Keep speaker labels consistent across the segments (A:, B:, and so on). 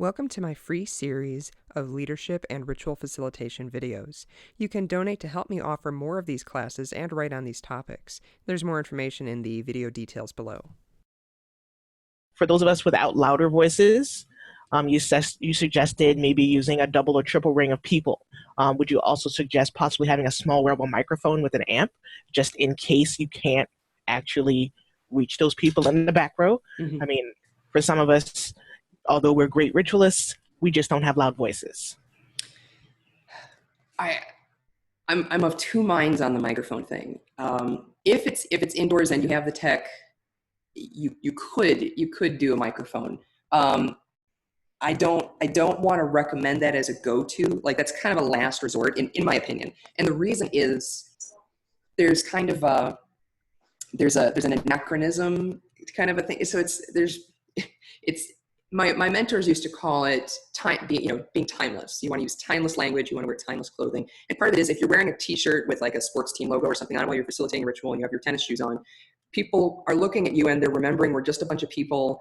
A: Welcome to my free series of leadership and ritual facilitation videos. You can donate to help me offer more of these classes and write on these topics. There's more information in the video details below.
B: For those of us without louder voices, you suggested maybe using a double or triple ring of people. Would you also suggest possibly having a small wearable microphone with an amp, just in case you can't actually reach those people in the back row?
A: Mm-hmm.
B: I mean, for some of us, although we're great ritualists, we just don't have loud voices.
C: I'm of two minds on the microphone thing. If it's indoors and you have the tech, you could do a microphone. I don't want to recommend that as a go-to. Like, that's kind of a last resort in my opinion. And the reason is there's kind of there's an anachronism kind of a thing. So it's my mentors used to call it being timeless. You want to use timeless language. You want to wear timeless clothing. And part of it is if you're wearing a T-shirt with like a sports team logo or something on while you're facilitating a ritual and you have your tennis shoes on, people are looking at you and they're remembering we're just a bunch of people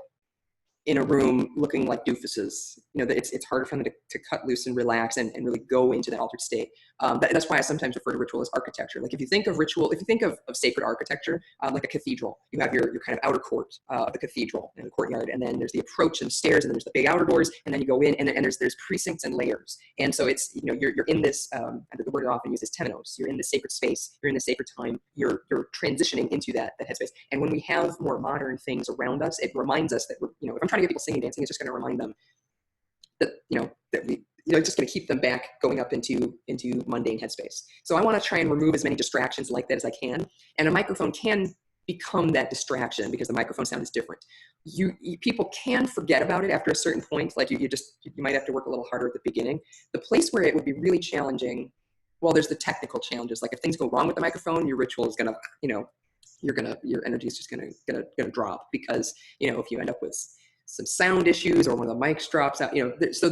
C: in a room looking like doofuses. It's harder for them to cut loose and relax and really go into that altered state. That's why I sometimes refer to ritual as architecture. Like, if you think of ritual, if you think of sacred architecture, like a cathedral, you have your kind of outer court of the cathedral and the courtyard, and then there's the approach and stairs, and then there's the big outer doors, and then you go in, and there's precincts and layers. And so it's, you're in this, the word I often use is temenos. You're in the sacred space, you're in the sacred time, you're transitioning into that headspace. And when we have more modern things around us, it reminds us that if I'm trying to get people singing, dancing, it's just going to remind them that it's just going to keep them back going up into mundane headspace. So I want to try and remove as many distractions like that as I can. And a microphone can become that distraction because the microphone sound is different. People can forget about it after a certain point. Like, you might have to work a little harder at the beginning. The place where it would be really challenging, well, there's the technical challenges. Like, if things go wrong with the microphone, your ritual is going to, your energy is just going to drop, because, if you end up with some sound issues or one of the mics drops out, so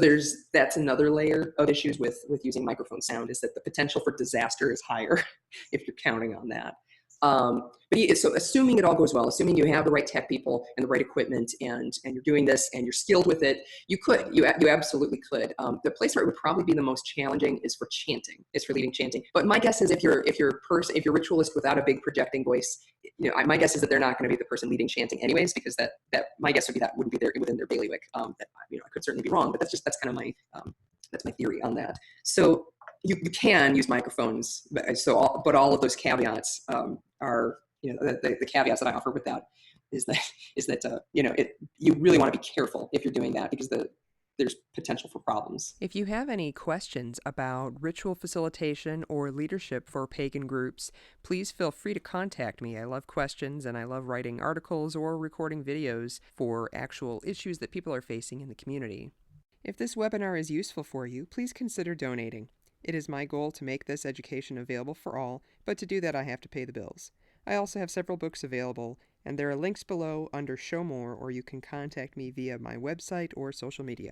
C: that's another layer of issues with using microphone sound, is that the potential for disaster is higher if you're counting on that. So assuming it all goes well, assuming you have the right tech people and the right equipment, and you're doing this and you're skilled with it, you absolutely could. The place where it would probably be the most challenging is for leading chanting. But my guess is if you're ritualist without a big projecting voice, my guess is that they're not going to be the person leading chanting anyways, because that my guess would be that wouldn't be within their bailiwick. I could certainly be wrong, but that's kind of my that's my theory on that. So you can use microphones, but all of those caveats are, the caveats that I offer with that is that you really want to be careful if you're doing that, because there's potential for problems.
A: If you have any questions about ritual facilitation or leadership for pagan groups, please feel free to contact me. I love questions, and I love writing articles or recording videos for actual issues that people are facing in the community. If this webinar is useful for you, please consider donating. It is my goal to make this education available for all, but to do that I have to pay the bills. I also have several books available, and there are links below under Show More, or you can contact me via my website or social media.